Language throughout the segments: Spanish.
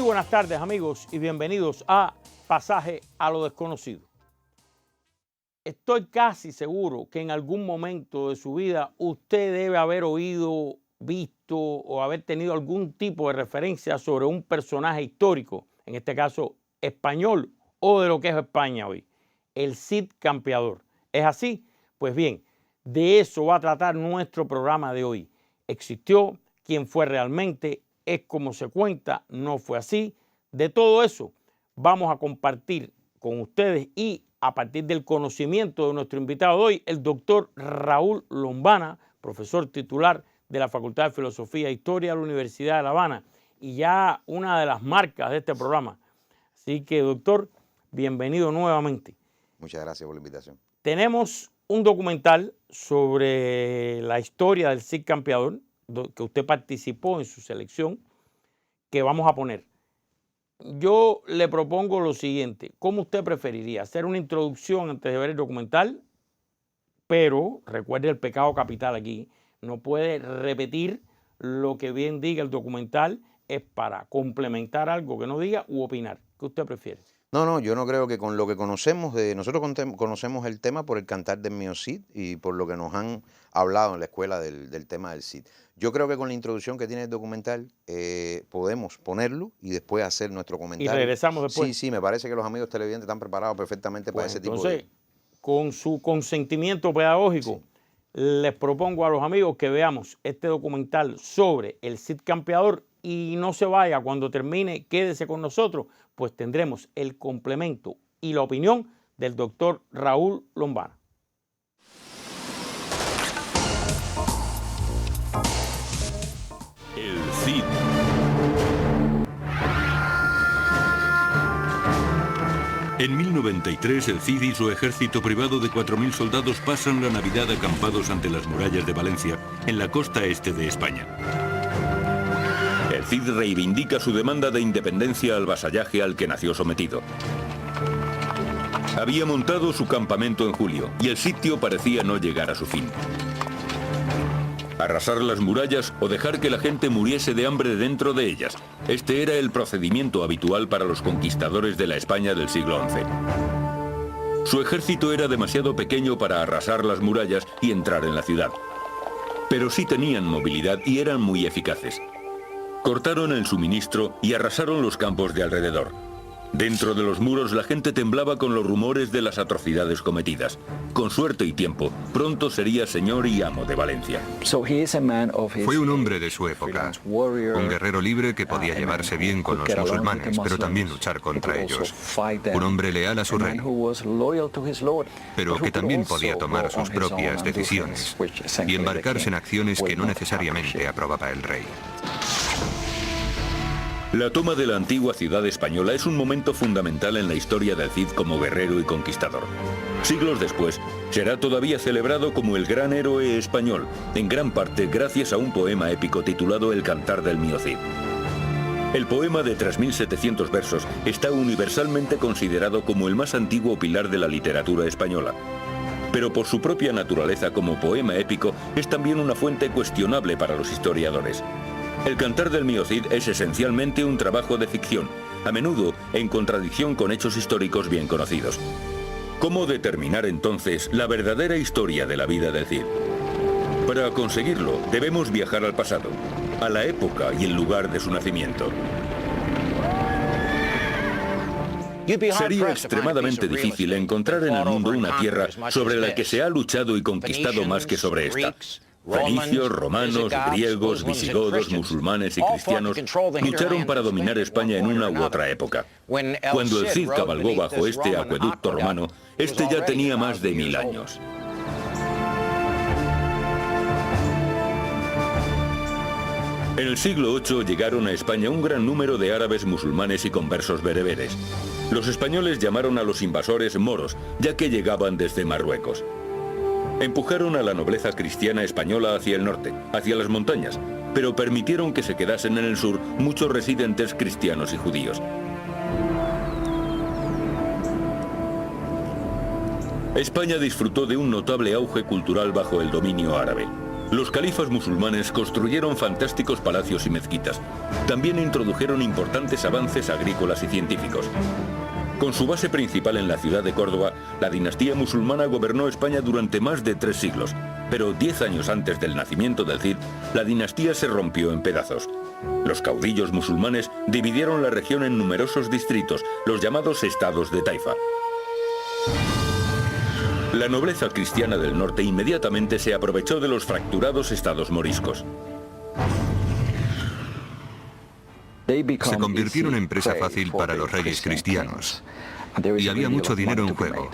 buenas tardes, amigos, y bienvenidos a Pasaje a lo Desconocido. Estoy casi seguro que en algún momento de su vida usted debe haber oído, visto o haber tenido algún tipo de referencia sobre un personaje histórico, en este caso español o de lo que es España hoy, el Cid Campeador. ¿Es así? Pues bien, de eso va a tratar nuestro programa de hoy. ¿Existió? ¿Quién fue realmente? ¿Es como se cuenta? ¿No fue así? De todo eso vamos a compartir con ustedes y a partir del conocimiento de nuestro invitado de hoy, el doctor Raúl Lombana, profesor titular de la Facultad de Filosofía e Historia de la Universidad de La Habana y ya una de las marcas de este programa. Así que, doctor, bienvenido nuevamente. Muchas gracias por la invitación. Tenemos un documental sobre la historia del Cid Campeador, que usted participó en su selección, que vamos a poner. Yo le propongo lo siguiente: ¿cómo usted preferiría? ¿Hacer una introducción antes de ver el documental? Pero recuerde el pecado capital aquí. No puede repetir lo que bien diga el documental, es para complementar algo que no diga u opinar. ¿Qué usted prefiere? No, yo no creo que con lo que conocemos nosotros conocemos el tema por el cantar del mío Cid y por lo que nos han hablado en la escuela del tema del Cid. Yo creo que con la introducción que tiene el documental podemos ponerlo y después hacer nuestro comentario. ¿Y regresamos después? Sí, me parece que los amigos televidentes están preparados perfectamente para ese tipo de... Entonces, con su consentimiento pedagógico, les propongo a los amigos que veamos este documental sobre el Cid Campeador y no se vaya. Cuando termine, quédese con nosotros, pues tendremos el complemento y la opinión del doctor Raúl Lombana. El Cid. En 1093, el Cid y su ejército privado de 4.000 soldados pasan la Navidad acampados ante las murallas de Valencia, en la costa este de España. El Cid reivindica su demanda de independencia al vasallaje al que nació sometido. Había montado su campamento en julio y el sitio parecía no llegar a su fin. Arrasar las murallas o dejar que la gente muriese de hambre dentro de ellas. Este era el procedimiento habitual para los conquistadores de la España del siglo XI. Su ejército era demasiado pequeño para arrasar las murallas y entrar en la ciudad. Pero sí tenían movilidad y eran muy eficaces. Cortaron el suministro y arrasaron los campos de alrededor. Dentro de los muros la gente temblaba con los rumores de las atrocidades cometidas. Con suerte y tiempo, pronto sería señor y amo de Valencia. Fue un hombre de su época, un guerrero libre que podía llevarse bien con los musulmanes, pero también luchar contra ellos. Un hombre leal a su rey, pero que también podía tomar sus propias decisiones y embarcarse en acciones que no necesariamente aprobaba el rey. La toma de la antigua ciudad española es un momento fundamental en la historia del Cid como guerrero y conquistador. Siglos después, será todavía celebrado como el gran héroe español, en gran parte gracias a un poema épico titulado El Cantar del mío Cid. El poema de 3.700 versos está universalmente considerado como el más antiguo pilar de la literatura española. Pero por su propia naturaleza como poema épico es también una fuente cuestionable para los historiadores. El Cantar del mío Cid es esencialmente un trabajo de ficción, a menudo en contradicción con hechos históricos bien conocidos. ¿Cómo determinar entonces la verdadera historia de la vida del Cid? Para conseguirlo, debemos viajar al pasado, a la época y el lugar de su nacimiento. Sería extremadamente difícil encontrar en el mundo una tierra sobre la que se ha luchado y conquistado más que sobre esta. Fenicios, romanos, griegos, visigodos, musulmanes y cristianos lucharon para dominar España en una u otra época. Cuando el Cid cabalgó bajo este acueducto romano, este ya tenía más de 1000 años. En el siglo VIII llegaron a España un gran número de árabes, musulmanes y conversos bereberes. Los españoles llamaron a los invasores moros, ya que llegaban desde Marruecos. Empujaron a la nobleza cristiana española hacia el norte, hacia las montañas, pero permitieron que se quedasen en el sur muchos residentes cristianos y judíos. España disfrutó de un notable auge cultural bajo el dominio árabe. Los califas musulmanes construyeron fantásticos palacios y mezquitas. También introdujeron importantes avances agrícolas y científicos. Con su base principal en la ciudad de Córdoba, la dinastía musulmana gobernó España durante más de 3 siglos. Pero 10 años antes del nacimiento del Cid, la dinastía se rompió en pedazos. Los caudillos musulmanes dividieron la región en numerosos distritos, los llamados estados de Taifa. La nobleza cristiana del norte inmediatamente se aprovechó de los fracturados estados moriscos. Se convirtieron en presa fácil para los reyes cristianos. Y había mucho dinero en juego.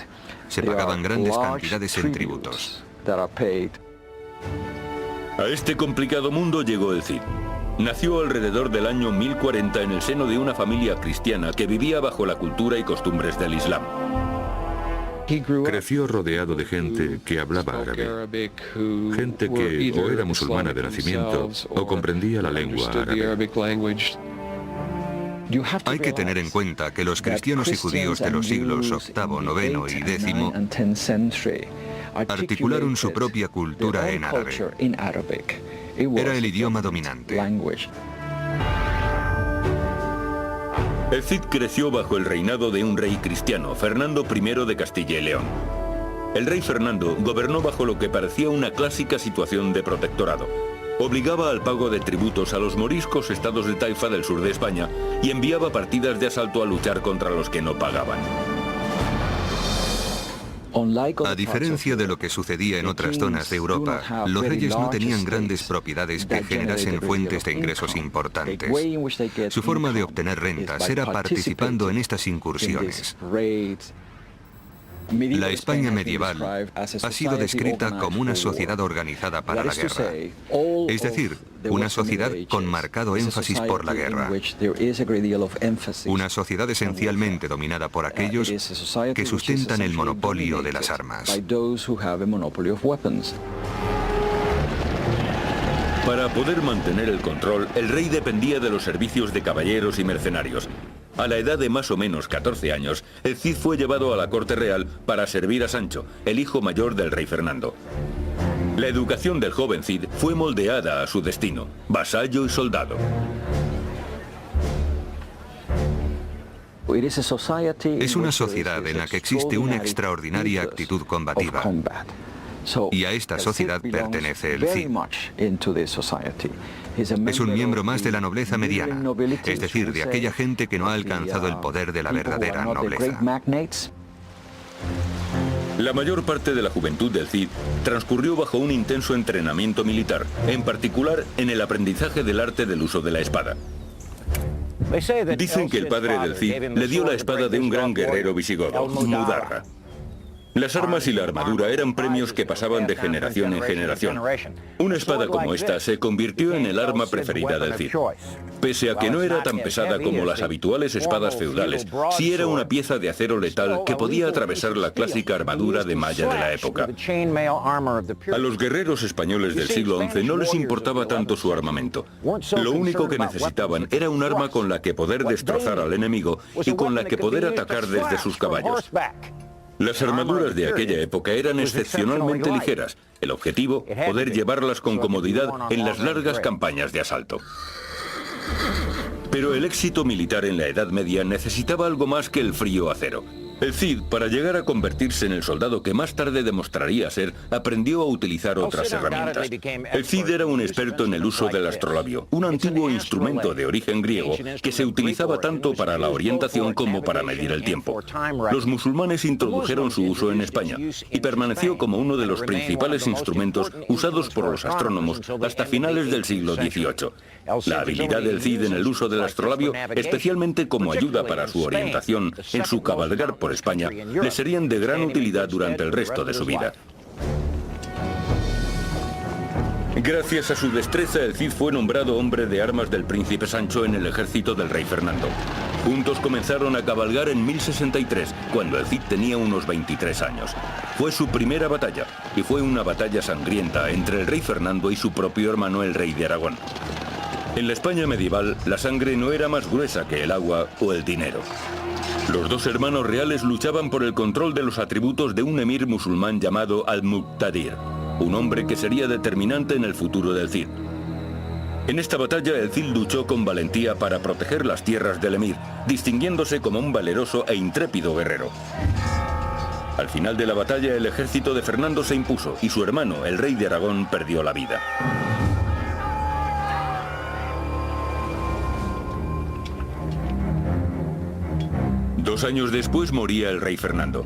Se pagaban grandes cantidades en tributos. A este complicado mundo llegó el Cid. Nació alrededor del año 1040 en el seno de una familia cristiana que vivía bajo la cultura y costumbres del Islam. Creció rodeado de gente que hablaba árabe, gente que o era musulmana de nacimiento o comprendía la lengua árabe. Hay que tener en cuenta que los cristianos y judíos de los siglos VIII, IX y X articularon su propia cultura en árabe. Era el idioma dominante. El Cid creció bajo el reinado de un rey cristiano, Fernando I de Castilla y León. El rey Fernando gobernó bajo lo que parecía una clásica situación de protectorado. Obligaba al pago de tributos a los moriscos estados de Taifa del sur de España y enviaba partidas de asalto a luchar contra los que no pagaban. A diferencia de lo que sucedía en otras zonas de Europa, los reyes no tenían grandes propiedades que generasen fuentes de ingresos importantes. Su forma de obtener rentas era participando en estas incursiones. La España medieval ha sido descrita como una sociedad organizada para la guerra, es decir, una sociedad con marcado énfasis por la guerra. Una sociedad esencialmente dominada por aquellos que sustentan el monopolio de las armas. Para poder mantener el control, el rey dependía de los servicios de caballeros y mercenarios. A la edad de más o menos 14 años, el Cid fue llevado a la corte real para servir a Sancho, el hijo mayor del rey Fernando. La educación del joven Cid fue moldeada a su destino, vasallo y soldado. Es una sociedad en la que existe una extraordinaria actitud combativa. Y a esta sociedad pertenece el Cid. Es un miembro más de la nobleza mediana, es decir, de aquella gente que no ha alcanzado el poder de la verdadera nobleza. La mayor parte de la juventud del Cid transcurrió bajo un intenso entrenamiento militar, en particular en el aprendizaje del arte del uso de la espada. Dicen que el padre del Cid le dio la espada de un gran guerrero visigodo, Mudarra. Las armas y la armadura eran premios que pasaban de generación en generación. Una espada como esta se convirtió en el arma preferida del Cid. Pese a que no era tan pesada como las habituales espadas feudales, sí era una pieza de acero letal que podía atravesar la clásica armadura de malla de la época. A los guerreros españoles del siglo XI no les importaba tanto su armamento. Lo único que necesitaban era un arma con la que poder destrozar al enemigo y con la que poder atacar desde sus caballos. Las armaduras de aquella época eran excepcionalmente ligeras. El objetivo, poder llevarlas con comodidad en las largas campañas de asalto. Pero el éxito militar en la Edad Media necesitaba algo más que el frío acero. El Cid, para llegar a convertirse en el soldado que más tarde demostraría ser, aprendió a utilizar otras herramientas. El Cid era un experto en el uso del astrolabio, un antiguo instrumento de origen griego que se utilizaba tanto para la orientación como para medir el tiempo. Los musulmanes introdujeron su uso en España y permaneció como uno de los principales instrumentos usados por los astrónomos hasta finales del siglo XVIII. La habilidad del Cid en el uso del astrolabio, especialmente como ayuda para su orientación en su cabalgar por España, le serían de gran utilidad durante el resto de su vida. Gracias a su destreza, el Cid fue nombrado hombre de armas del príncipe Sancho en el ejército del rey Fernando. Juntos comenzaron a cabalgar en 1063, cuando el Cid tenía unos 23 años. Fue su primera batalla, y fue una batalla sangrienta entre el rey Fernando y su propio hermano, el rey de Aragón. En la España medieval, la sangre no era más gruesa que el agua o el dinero. Los dos hermanos reales luchaban por el control de los atributos de un emir musulmán llamado Al-Muqtadir. un hombre que sería determinante en el futuro del Cid. En esta batalla el Cid luchó con valentía para proteger las tierras del emir, distinguiéndose como un valeroso e intrépido guerrero. Al final de la batalla el ejército de Fernando se impuso y su hermano, el rey de Aragón, perdió la vida. Dos años después moría el rey Fernando.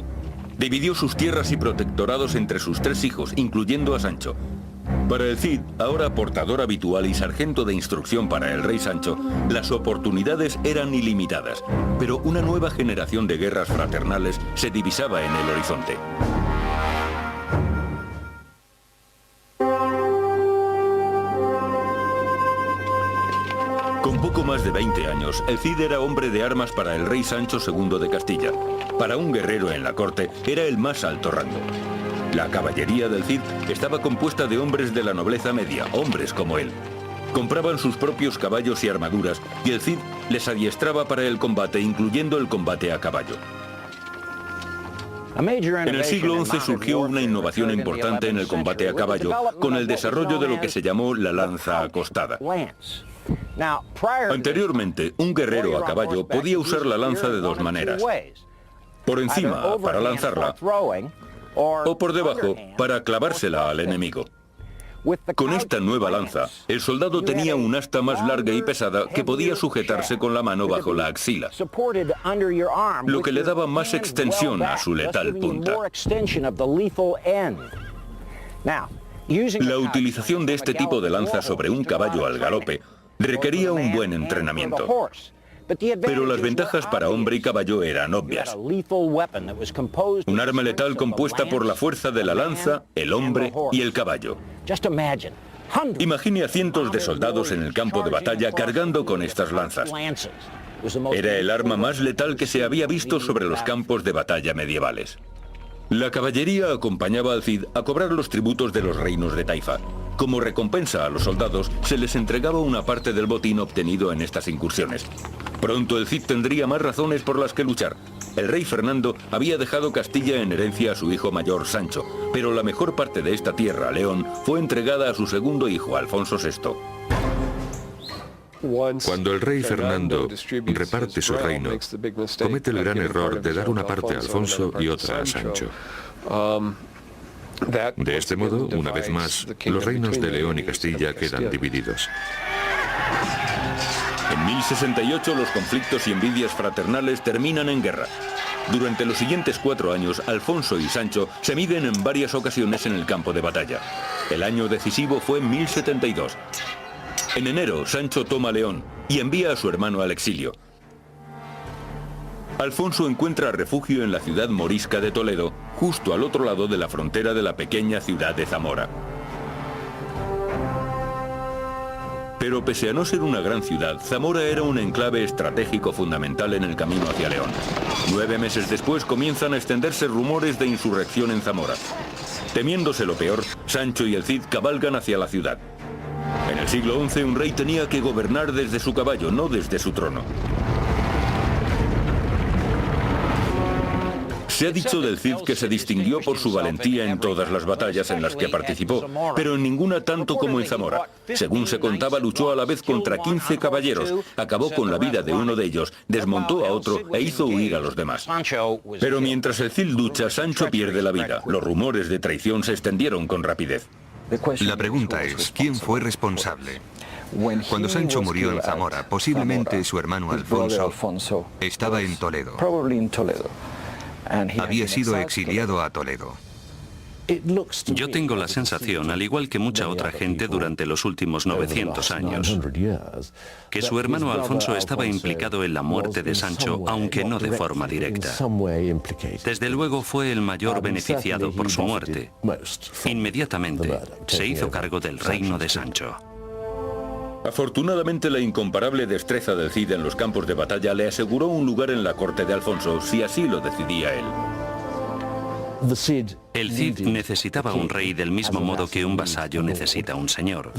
Dividió sus tierras y protectorados entre sus 3 hijos, incluyendo a Sancho. Para el Cid, ahora portador habitual y sargento de instrucción para el rey Sancho, las oportunidades eran ilimitadas, pero una nueva generación de guerras fraternales se divisaba en el horizonte. Con poco más de 20 años, el Cid era hombre de armas para el rey Sancho II de Castilla. Para un guerrero en la corte, era el más alto rango. La caballería del Cid estaba compuesta de hombres de la nobleza media, hombres como él. Compraban sus propios caballos y armaduras, y el Cid les adiestraba para el combate, incluyendo el combate a caballo. En el siglo XI surgió una innovación importante en el combate a caballo, con el desarrollo de lo que se llamó la lanza acostada. Anteriormente, un guerrero a caballo podía usar la lanza de 2 maneras. Por encima, para lanzarla, o por debajo, para clavársela al enemigo. Con esta nueva lanza, el soldado tenía un asta más larga y pesada que podía sujetarse con la mano bajo la axila, lo que le daba más extensión a su letal punta. La utilización de este tipo de lanza sobre un caballo al galope requería un buen entrenamiento. Pero las ventajas para hombre y caballo eran obvias. Un arma letal compuesta por la fuerza de la lanza, el hombre y el caballo. Imagine a cientos de soldados en el campo de batalla cargando con estas lanzas. Era el arma más letal que se había visto sobre los campos de batalla medievales. La caballería acompañaba al Cid a cobrar los tributos de los reinos de Taifa. Como recompensa a los soldados, se les entregaba una parte del botín obtenido en estas incursiones. Pronto el Cid tendría más razones por las que luchar. El rey Fernando había dejado Castilla en herencia a su hijo mayor Sancho, pero la mejor parte de esta tierra, León, fue entregada a su segundo hijo, Alfonso VI. Cuando el rey Fernando reparte su reino, comete el gran error de dar una parte a Alfonso y otra a Sancho. De este modo, una vez más, los reinos de León y Castilla quedan divididos. En 1068 los conflictos y envidias fraternales terminan en guerra. Durante los siguientes 4 años, Alfonso y Sancho se miden en varias ocasiones en el campo de batalla. El año decisivo fue en 1072. En enero, Sancho toma León y envía a su hermano al exilio. Alfonso encuentra refugio en la ciudad morisca de Toledo, justo al otro lado de la frontera de la pequeña ciudad de Zamora. Pero pese a no ser una gran ciudad, Zamora era un enclave estratégico fundamental en el camino hacia León. 9 meses después comienzan a extenderse rumores de insurrección en Zamora. Temiéndose lo peor, Sancho y el Cid cabalgan hacia la ciudad. En el siglo XI un rey tenía que gobernar desde su caballo, no desde su trono. Se ha dicho del Cid que se distinguió por su valentía en todas las batallas en las que participó, pero en ninguna tanto como en Zamora. Según se contaba, luchó a la vez contra 15 caballeros, acabó con la vida de uno de ellos, desmontó a otro e hizo huir a los demás. Pero mientras el Cid lucha, Sancho pierde la vida. Los rumores de traición se extendieron con rapidez. La pregunta es, ¿quién fue responsable? Cuando Sancho murió en Zamora, posiblemente su hermano Alfonso estaba en Toledo. Había sido exiliado a Toledo. Yo tengo la sensación, al igual que mucha otra gente durante los últimos 900 años, que su hermano Alfonso estaba implicado en la muerte de Sancho, aunque no de forma directa. Desde luego fue el mayor beneficiado por su muerte. Inmediatamente se hizo cargo del reino de Sancho. Afortunadamente, la incomparable destreza del Cid en los campos de batalla le aseguró un lugar en la corte de Alfonso, si así lo decidía él. El Cid necesitaba un rey del mismo modo que un vasallo necesita un señor.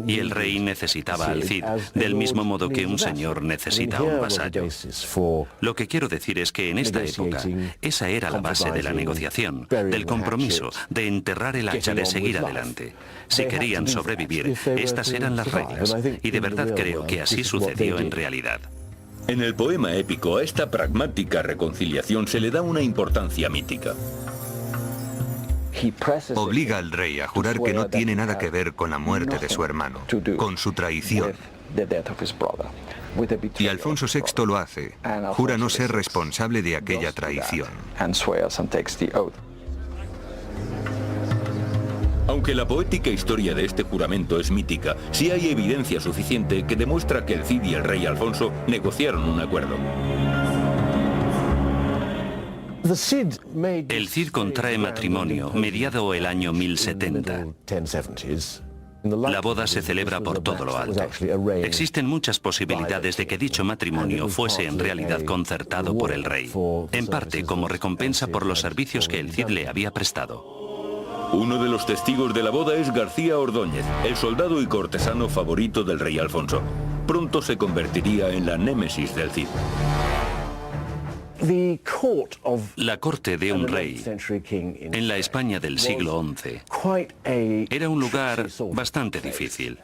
Y el rey necesitaba al Cid del mismo modo que un señor necesita un vasallo. Lo que quiero decir es que en esta época esa era la base de la negociación, del compromiso, de enterrar el hacha, de seguir adelante. Si querían sobrevivir, estas eran las reglas. Y de verdad creo que así sucedió en realidad. En el poema épico a esta pragmática reconciliación se le da una importancia mítica. Obliga al rey a jurar que no tiene nada que ver con la muerte de su hermano, con su traición. Y Alfonso VI lo hace. Jura no ser responsable de aquella traición. Aunque la poética historia de este juramento es mítica, sí hay evidencia suficiente que demuestra que el Cid y el rey Alfonso negociaron un acuerdo. El Cid contrae matrimonio mediado el año 1070. La boda se celebra por todo lo alto. Existen muchas posibilidades de que dicho matrimonio fuese en realidad concertado por el rey, en parte como recompensa por los servicios que el Cid le había prestado. Uno de los testigos de la boda es García Ordóñez, el soldado y cortesano favorito del rey Alfonso. Pronto se convertiría en la némesis del Cid. La corte de un rey en la España del siglo XI era un lugar bastante difícil,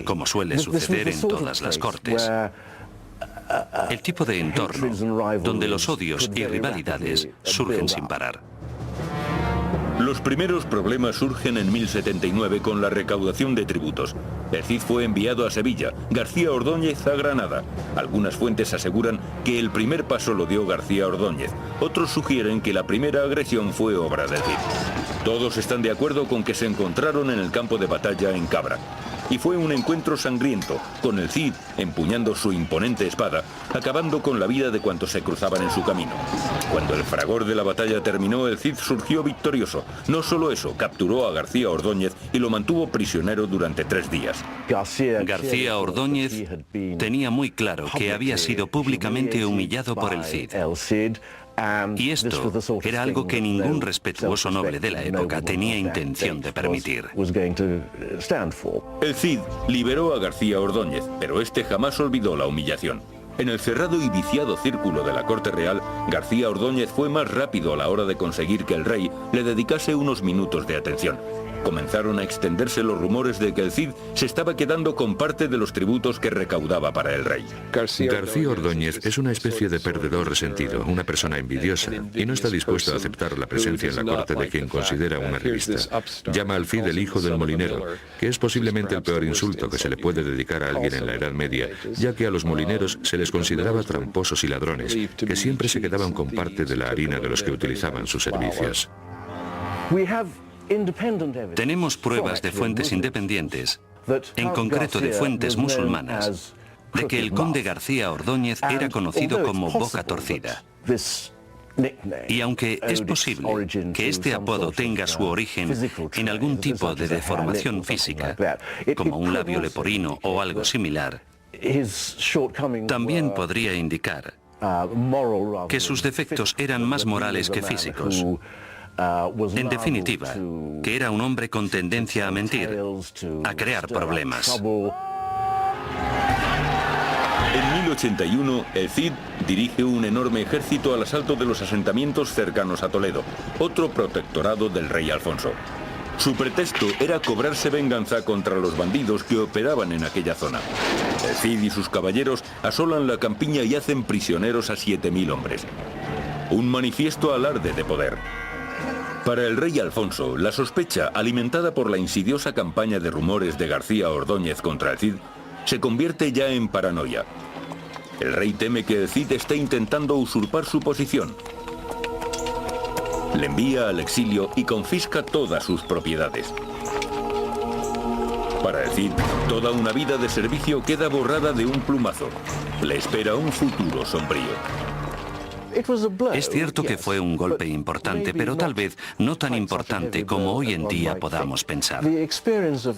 como suele suceder en todas las cortes. El tipo de entorno donde los odios y rivalidades surgen sin parar. Los primeros problemas surgen en 1079 con la recaudación de tributos. El Cid fue enviado a Sevilla, García Ordóñez a Granada. Algunas fuentes aseguran que el primer paso lo dio García Ordóñez. Otros sugieren que la primera agresión fue obra del Cid. Todos están de acuerdo con que se encontraron en el campo de batalla en Cabra. Y fue un encuentro sangriento, con el Cid empuñando su imponente espada, acabando con la vida de cuantos se cruzaban en su camino. Cuando el fragor de la batalla terminó, el Cid surgió victorioso. No solo eso, capturó a García Ordóñez y lo mantuvo prisionero durante 3 días. García Ordóñez tenía muy claro que había sido públicamente humillado por el Cid. Y esto era algo que ningún respetuoso noble de la época tenía intención de permitir. El Cid liberó a García Ordóñez, pero este jamás olvidó la humillación. En el cerrado y viciado círculo de la corte real, García Ordóñez fue más rápido a la hora de conseguir que el rey le dedicase unos minutos de atención. Comenzaron a extenderse los rumores de que el Cid se estaba quedando con parte de los tributos que recaudaba para el rey. García Ordóñez es una especie de perdedor resentido, una persona envidiosa, y no está dispuesto a aceptar la presencia en la corte de quien considera una revista. Llama al Cid el hijo del molinero, que es posiblemente el peor insulto que se le puede dedicar a alguien en la Edad Media, ya que a los molineros se les consideraba tramposos y ladrones, que siempre se quedaban con parte de la harina de los que utilizaban sus servicios. Tenemos pruebas de fuentes independientes, en concreto de fuentes musulmanas, de que el conde García Ordóñez era conocido como Boca Torcida. Y aunque es posible que este apodo tenga su origen en algún tipo de deformación física, como un labio leporino o algo similar, también podría indicar que sus defectos eran más morales que físicos. En definitiva, que era un hombre con tendencia a mentir, a crear problemas. En 1081, el Cid dirige un enorme ejército al asalto de los asentamientos cercanos a Toledo, otro protectorado del rey Alfonso. Su pretexto era cobrarse venganza contra los bandidos que operaban en aquella zona. El Cid y sus caballeros asolan la campiña y hacen prisioneros a 7000 hombres. Un manifiesto alarde de poder. Para el rey Alfonso, la sospecha, alimentada por la insidiosa campaña de rumores de García Ordóñez contra el Cid, se convierte ya en paranoia. El rey teme que el Cid esté intentando usurpar su posición. Le envía al exilio y confisca todas sus propiedades. Para el Cid, toda una vida de servicio queda borrada de un plumazo. Le espera un futuro sombrío. Es cierto que fue un golpe importante, pero tal vez no tan importante como hoy en día podamos pensar.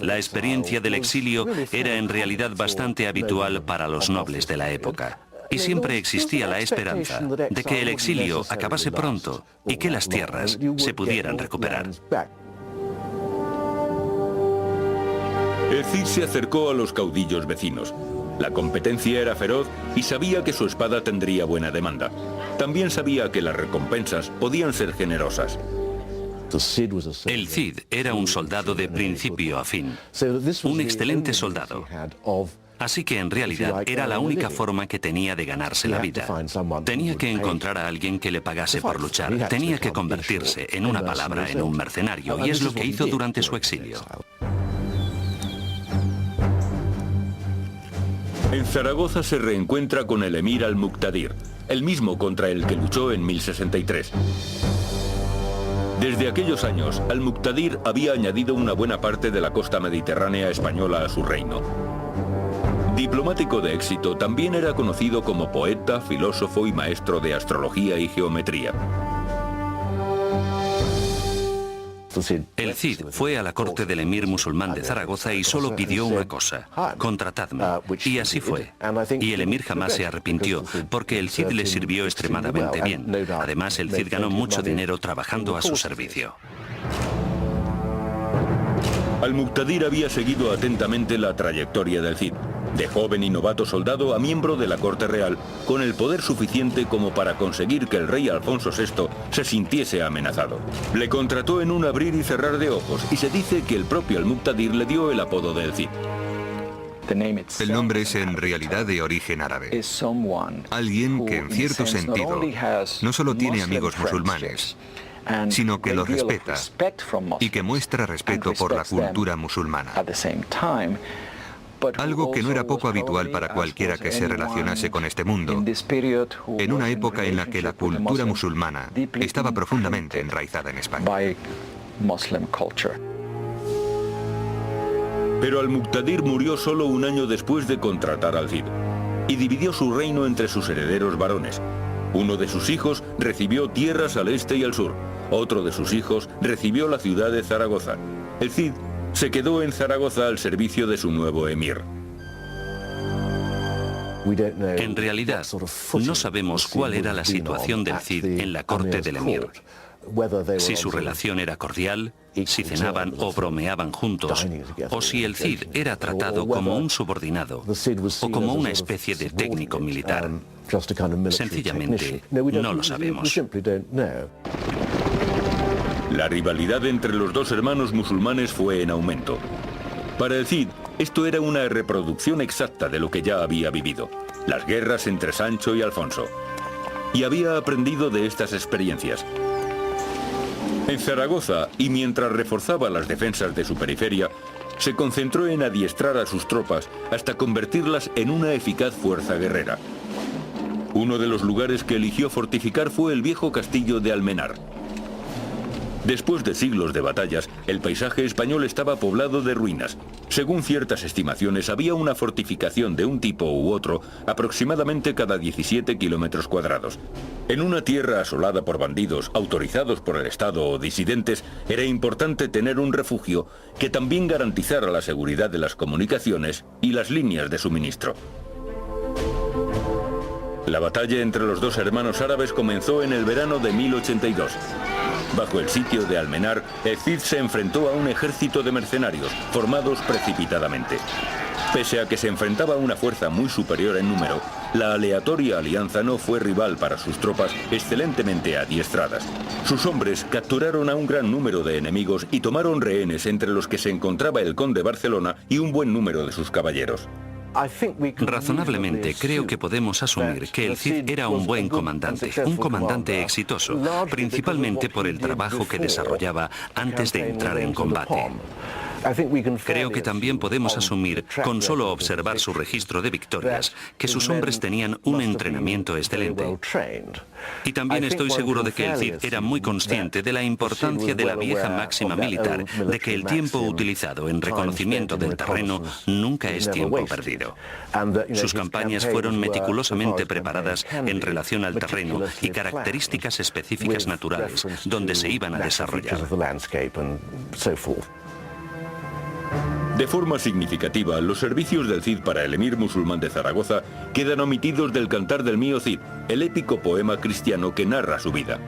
La experiencia del exilio era en realidad bastante habitual para los nobles de la época. y siempre existía la esperanza de que el exilio acabase pronto y que las tierras se pudieran recuperar. El Cid se acercó a los caudillos vecinos. La competencia era feroz y sabía que su espada tendría buena demanda. También sabía que las recompensas podían ser generosas. El Cid era un soldado de principio a fin, un excelente soldado. Así que en realidad era la única forma que tenía de ganarse la vida. Tenía que encontrar a alguien que le pagase por luchar. Tenía que convertirse, en una palabra, en un mercenario, y es lo que hizo durante su exilio. En Zaragoza se reencuentra con el emir al-Muqtadir, el mismo contra el que luchó en 1063. Desde aquellos años, al-Muqtadir había añadido una buena parte de la costa mediterránea española a su reino. Diplomático de éxito, también era conocido como poeta, filósofo y maestro de astrología y geometría. El Cid fue a la corte del emir musulmán de Zaragoza y solo pidió una cosa: contratadme. Y así fue. Y el emir jamás se arrepintió, porque el Cid le sirvió extremadamente bien. Además, el Cid ganó mucho dinero trabajando a su servicio. Al-Muqtadir había seguido atentamente la trayectoria del Cid, de joven y novato soldado a miembro de la corte real, con el poder suficiente como para conseguir que el rey Alfonso VI se sintiese amenazado. Le contrató en un abrir y cerrar de ojos, y se dice que el propio Al-Muqtadir le dio el apodo del Cid. El nombre es en realidad de origen árabe. Alguien que en cierto sentido no solo tiene amigos musulmanes, sino que los respeta y que muestra respeto por la cultura musulmana. Algo que no era poco habitual para cualquiera que se relacionase con este mundo, en una época en la que la cultura musulmana estaba profundamente enraizada en España. Pero Al-Muqtadir murió solo un año después de contratar al Cid, y dividió su reino entre sus herederos varones. Uno de sus hijos recibió tierras al este y al sur. Otro de sus hijos recibió la ciudad de Zaragoza. El Cid se quedó en Zaragoza al servicio de su nuevo emir. En realidad, no sabemos cuál era la situación del Cid en la corte del emir. Si su relación era cordial, si cenaban o bromeaban juntos, o si el Cid era tratado como un subordinado o como una especie de técnico militar. Sencillamente, no lo sabemos. La rivalidad entre los dos hermanos musulmanes fue en aumento. Para el Cid, esto era una reproducción exacta de lo que ya había vivido, las guerras entre Sancho y Alfonso. Y había aprendido de estas experiencias. En Zaragoza, y mientras reforzaba las defensas de su periferia, se concentró en adiestrar a sus tropas hasta convertirlas en una eficaz fuerza guerrera. Uno de los lugares que eligió fortificar fue el viejo castillo de Almenar. Después de siglos de batallas, el paisaje español estaba poblado de ruinas. Según ciertas estimaciones, había una fortificación de un tipo u otro aproximadamente cada 17 kilómetros cuadrados. En una tierra asolada por bandidos, autorizados por el Estado o disidentes, era importante tener un refugio que también garantizara la seguridad de las comunicaciones y las líneas de suministro. La batalla entre los dos hermanos árabes comenzó en el verano de 1082. Bajo el sitio de Almenar, el Cid se enfrentó a un ejército de mercenarios, formados precipitadamente. Pese a que se enfrentaba a una fuerza muy superior en número, la aleatoria alianza no fue rival para sus tropas excelentemente adiestradas. Sus hombres capturaron a un gran número de enemigos y tomaron rehenes, entre los que se encontraba el conde Barcelona y un buen número de sus caballeros. Razonablemente creo que podemos asumir que el Cid era un buen comandante, un comandante exitoso, principalmente por el trabajo que desarrollaba antes de entrar en combate. Creo que también podemos asumir, con solo observar su registro de victorias, que sus hombres tenían un entrenamiento excelente. Y también estoy seguro de que el Cid era muy consciente de la importancia de la vieja máxima militar de que el tiempo utilizado en reconocimiento del terreno nunca es tiempo perdido. Sus campañas fueron meticulosamente preparadas en relación al terreno y características específicas naturales donde se iban a desarrollar. De forma significativa, los servicios del Cid para el emir musulmán de Zaragoza quedan omitidos del Cantar del Mío Cid, el épico poema cristiano que narra su vida.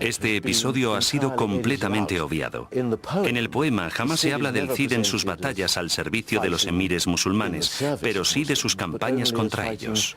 Este episodio ha sido completamente obviado. En el poema jamás se habla del Cid en sus batallas al servicio de los emires musulmanes, pero sí de sus campañas contra ellos.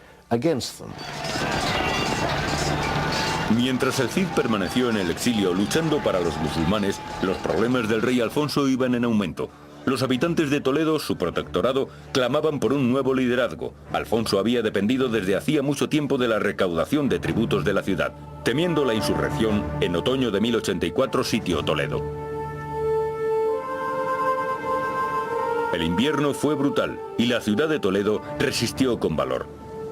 Mientras el Cid permaneció en el exilio luchando para los musulmanes, los problemas del rey Alfonso iban en aumento. Los habitantes de Toledo, su protectorado, clamaban por un nuevo liderazgo. Alfonso había dependido desde hacía mucho tiempo de la recaudación de tributos de la ciudad. Temiendo la insurrección, en otoño de 1084 sitió Toledo. El invierno fue brutal y la ciudad de Toledo resistió con valor.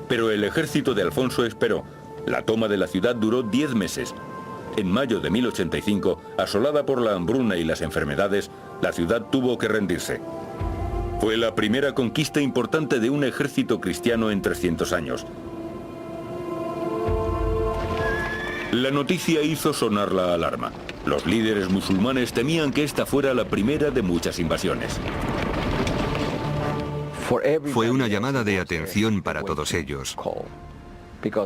Pero el ejército de Alfonso esperó. La toma de la ciudad duró 10 meses. En mayo de 1085, asolada por la hambruna y las enfermedades, la ciudad tuvo que rendirse. Fue la primera conquista importante de un ejército cristiano en 300 años. La noticia hizo sonar la alarma. Los líderes musulmanes temían que esta fuera la primera de muchas invasiones. Fue una llamada de atención para todos ellos,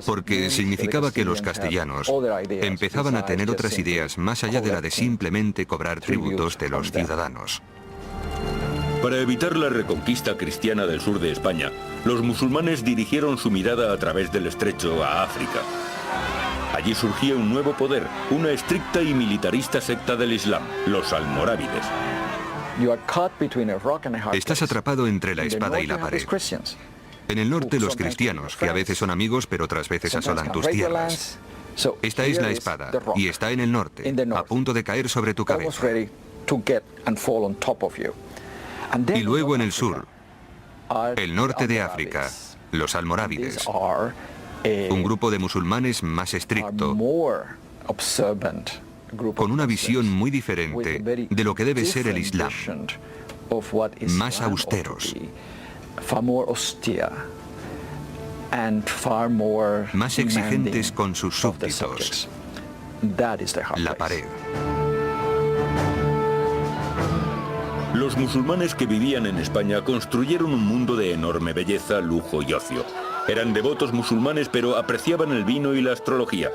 porque significaba que los castellanos empezaban a tener otras ideas más allá de la de simplemente cobrar tributos de los ciudadanos. Para evitar la reconquista cristiana del sur de España, los musulmanes dirigieron su mirada a través del estrecho a África. Allí surgía un nuevo poder, una estricta y militarista secta del Islam, los almorávides. Estás atrapado entre la espada y la pared. En el norte los cristianos, que a veces son amigos pero otras veces asolan tus tierras. Esta es la espada y está en el norte, a punto de caer sobre tu cabeza. Y luego en el sur, el norte de África, los almorávides, un grupo de musulmanes más estricto, con una visión muy diferente de lo que debe ser el Islam, más austeros, más exigentes con sus súbditos. La pared. Los musulmanes que vivían en España construyeron un mundo de enorme belleza, lujo y ocio. Eran devotos musulmanes, pero apreciaban el vino y la astrología.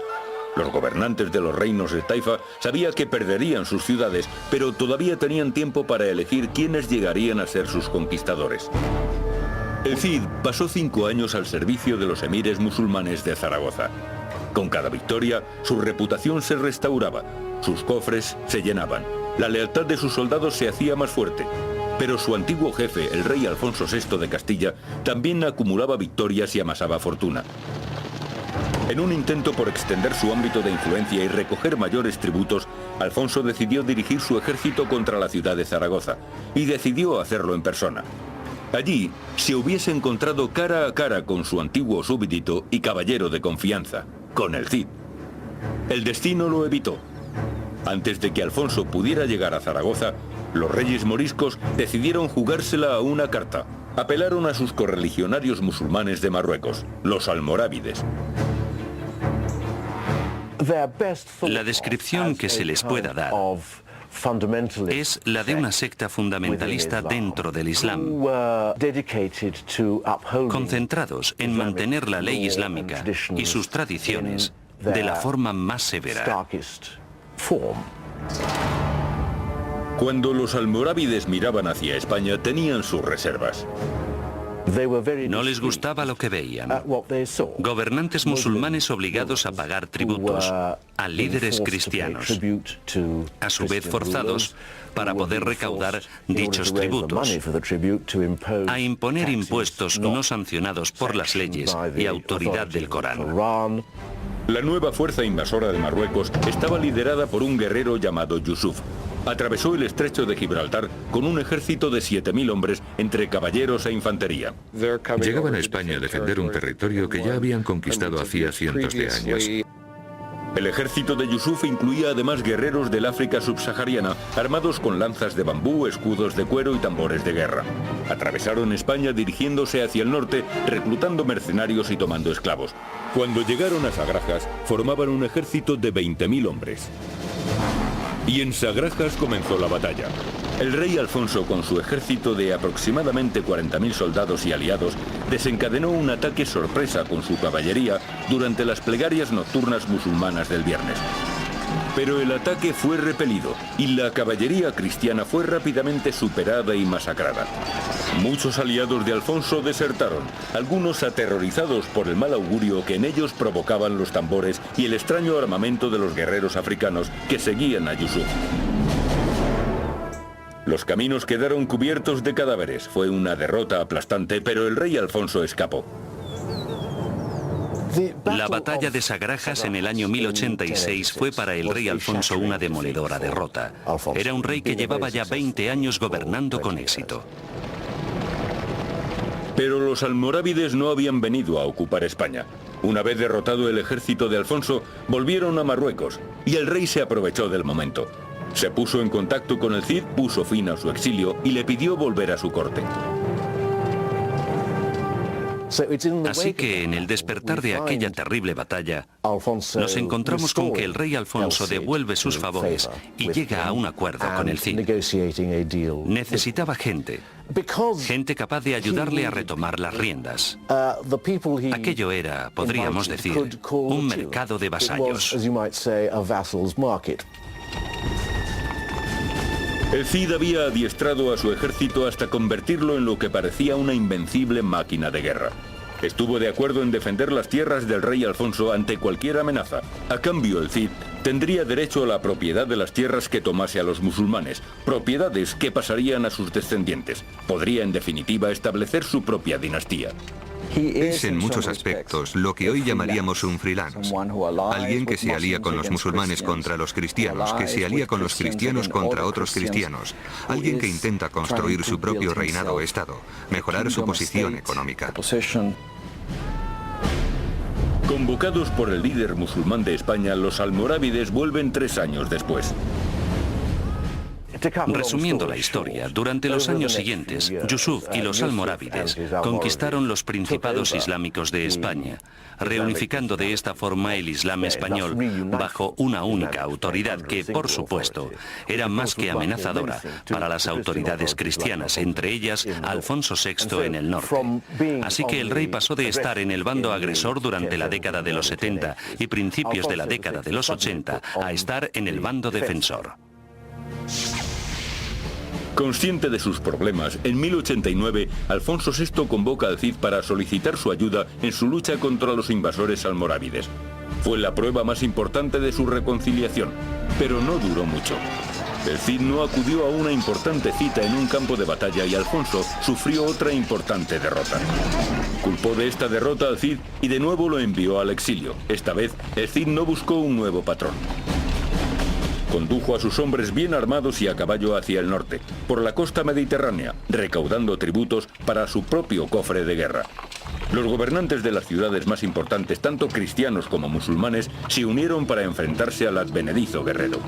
Los gobernantes de los reinos de Taifa sabían que perderían sus ciudades, pero todavía tenían tiempo para elegir quiénes llegarían a ser sus conquistadores. El Cid pasó 5 años al servicio de los emires musulmanes de Zaragoza. Con cada victoria, su reputación se restauraba, sus cofres se llenaban, la lealtad de sus soldados se hacía más fuerte. Pero su antiguo jefe, el rey Alfonso VI de Castilla, también acumulaba victorias y amasaba fortuna. En un intento por extender su ámbito de influencia y recoger mayores tributos, Alfonso decidió dirigir su ejército contra la ciudad de Zaragoza, y decidió hacerlo en persona. Allí se hubiese encontrado cara a cara con su antiguo súbdito y caballero de confianza, con el Cid. El destino lo evitó. Antes de que Alfonso pudiera llegar a Zaragoza, los reyes moriscos decidieron jugársela a una carta. Apelaron a sus correligionarios musulmanes de Marruecos, los almorávides. La descripción que se les pueda dar es la de una secta fundamentalista dentro del Islam, concentrados en mantener la ley islámica y sus tradiciones de la forma más severa. Cuando los almorávides miraban hacia España, tenían sus reservas. No les gustaba lo que veían. Gobernantes musulmanes obligados a pagar tributos a líderes cristianos, a su vez forzados para poder recaudar dichos tributos, a imponer impuestos no sancionados por las leyes y autoridad del Corán. La nueva fuerza invasora de Marruecos estaba liderada por un guerrero llamado Yusuf. Atravesó el estrecho de Gibraltar con un ejército de 7.000 hombres entre caballeros e infantería. Llegaban a España a defender un territorio que ya habían conquistado hacía cientos de años. El ejército de Yusuf incluía además guerreros del África subsahariana, armados con lanzas de bambú, escudos de cuero y tambores de guerra. Atravesaron España dirigiéndose hacia el norte, reclutando mercenarios y tomando esclavos. Cuando llegaron a Sagrajas, formaban un ejército de 20.000 hombres. Y en Sagrajas comenzó la batalla. El rey Alfonso, con su ejército de aproximadamente 40.000 soldados y aliados, desencadenó un ataque sorpresa con su caballería durante las plegarias nocturnas musulmanas del viernes. Pero el ataque fue repelido y la caballería cristiana fue rápidamente superada y masacrada. Muchos aliados de Alfonso desertaron, algunos aterrorizados por el mal augurio que en ellos provocaban los tambores y el extraño armamento de los guerreros africanos que seguían a Yusuf. Los caminos quedaron cubiertos de cadáveres. Fue una derrota aplastante, pero el rey Alfonso escapó. La batalla de Sagrajas en el año 1086 fue para el rey Alfonso una demoledora derrota. Era un rey que llevaba ya 20 años gobernando con éxito. Pero los almorávides no habían venido a ocupar España. Una vez derrotado el ejército de Alfonso, volvieron a Marruecos y el rey se aprovechó del momento. Se puso en contacto con el Cid, puso fin a su exilio y le pidió volver a su corte. Así que en el despertar de aquella terrible batalla, nos encontramos con que el rey Alfonso devuelve sus favores y llega a un acuerdo con el Cid. Necesitaba gente capaz de ayudarle a retomar las riendas. Aquello era, podríamos decir, un mercado de vasallos. El Cid había adiestrado a su ejército hasta convertirlo en lo que parecía una invencible máquina de guerra. Estuvo de acuerdo en defender las tierras del rey Alfonso ante cualquier amenaza. A cambio, el Cid tendría derecho a la propiedad de las tierras que tomase a los musulmanes, propiedades que pasarían a sus descendientes. Podría, en definitiva, establecer su propia dinastía. Es en muchos aspectos lo que hoy llamaríamos un freelance. Alguien que se alía con los musulmanes contra los cristianos, que se alía con los cristianos contra otros cristianos. Alguien que intenta construir su propio reinado o estado, mejorar su posición económica. Convocados por el líder musulmán de España, los almorávides vuelven 3 años después. Resumiendo la historia, durante los años siguientes, Yusuf y los almorávides conquistaron los principados islámicos de España, reunificando de esta forma el Islam español bajo una única autoridad que, por supuesto, era más que amenazadora para las autoridades cristianas, entre ellas Alfonso VI en el norte. Así que el rey pasó de estar en el bando agresor durante la década de los 70 y principios de la década de los 80 a estar en el bando defensor. Consciente de sus problemas, en 1089, Alfonso VI convoca al Cid para solicitar su ayuda en su lucha contra los invasores almorávides. Fue la prueba más importante de su reconciliación, pero no duró mucho. El Cid no acudió a una importante cita en un campo de batalla y Alfonso sufrió otra importante derrota. Culpó de esta derrota al Cid y de nuevo lo envió al exilio. Esta vez, el Cid no buscó un nuevo patrón. Condujo a sus hombres bien armados y a caballo hacia el norte, por la costa mediterránea, recaudando tributos para su propio cofre de guerra. Los gobernantes de las ciudades más importantes, tanto cristianos como musulmanes, se unieron para enfrentarse al advenedizo guerrero.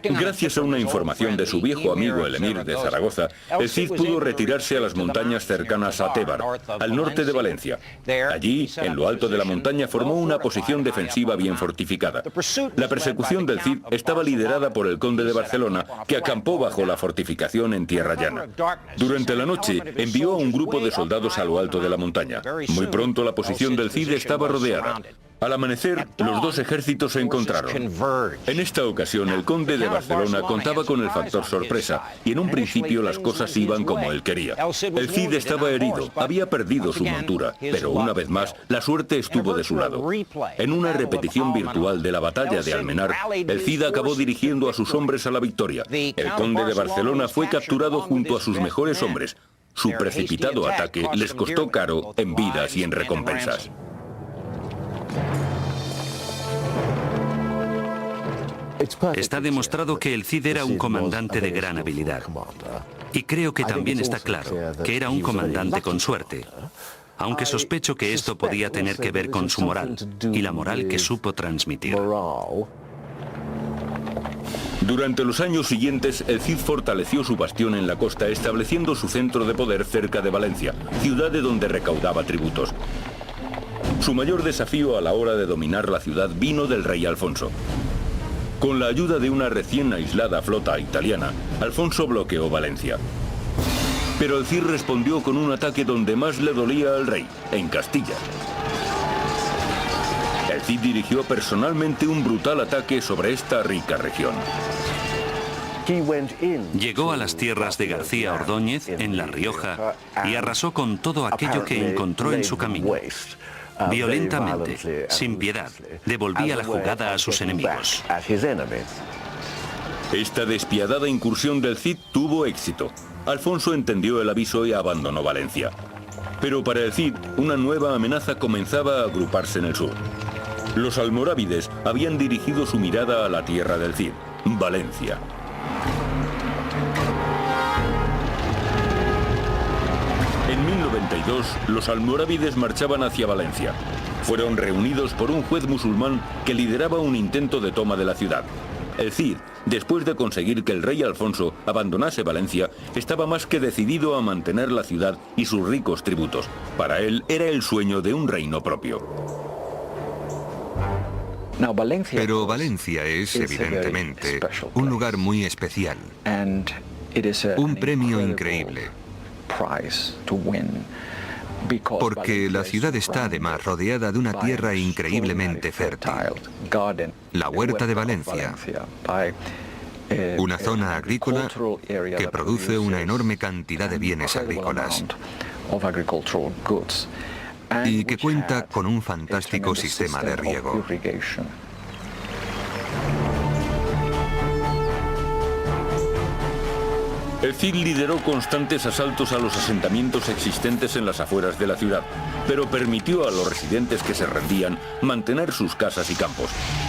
Gracias a una información de su viejo amigo el emir de Zaragoza, el Cid pudo retirarse a las montañas cercanas a Tébar, al norte de Valencia. Allí, en lo alto de la montaña, formó una posición defensiva bien fortificada. La persecución del Cid estaba liderada por el conde de Barcelona, que acampó bajo la fortificación en tierra llana. Durante la noche, envió a un grupo de soldados a lo alto de la montaña. Muy pronto la posición del Cid estaba rodeada. Al amanecer, los dos ejércitos se encontraron. En esta ocasión, el conde de Barcelona contaba con el factor sorpresa, y en un principio las cosas iban como él quería. El Cid estaba herido, había perdido su montura, pero una vez más, la suerte estuvo de su lado. En una repetición virtual de la batalla de Almenar, el Cid acabó dirigiendo a sus hombres a la victoria. El conde de Barcelona fue capturado junto a sus mejores hombres. Su precipitado ataque les costó caro en vidas y en recompensas. Está demostrado que el Cid era un comandante de gran habilidad. Y creo que también está claro que era un comandante con suerte, aunque sospecho que esto podía tener que ver con su moral y la moral que supo transmitir. Durante los años siguientes, el Cid fortaleció su bastión en la costa, estableciendo su centro de poder cerca de Valencia, ciudad de donde recaudaba tributos. Su mayor desafío a la hora de dominar la ciudad vino del rey Alfonso. Con la ayuda de una recién aislada flota italiana, Alfonso bloqueó Valencia. Pero el Cid respondió con un ataque donde más le dolía al rey, en Castilla. El Cid dirigió personalmente un brutal ataque sobre esta rica región. Llegó a las tierras de García Ordóñez, en La Rioja, y arrasó con todo aquello que encontró en su camino. Violentamente, sin piedad, devolvía la jugada a sus enemigos. Esta despiadada incursión del Cid tuvo éxito. Alfonso entendió el aviso y abandonó Valencia. Pero para el Cid, una nueva amenaza comenzaba a agruparse en el sur. Los almorávides habían dirigido su mirada a la tierra del Cid, Valencia. En 1092, los almorávides marchaban hacia Valencia. Fueron reunidos por un juez musulmán que lideraba un intento de toma de la ciudad. El Cid, después de conseguir que el rey Alfonso abandonase Valencia, estaba más que decidido a mantener la ciudad y sus ricos tributos. Para él era el sueño de un reino propio. Pero Valencia es, evidentemente, un lugar muy especial, un premio increíble, porque la ciudad está además rodeada de una tierra increíblemente fértil, la Huerta de Valencia, una zona agrícola que produce una enorme cantidad de bienes agrícolas y que cuenta con un fantástico sistema de riego. El Cid lideró constantes asaltos a los asentamientos existentes en las afueras de la ciudad, pero permitió a los residentes que se rendían mantener sus casas y campos.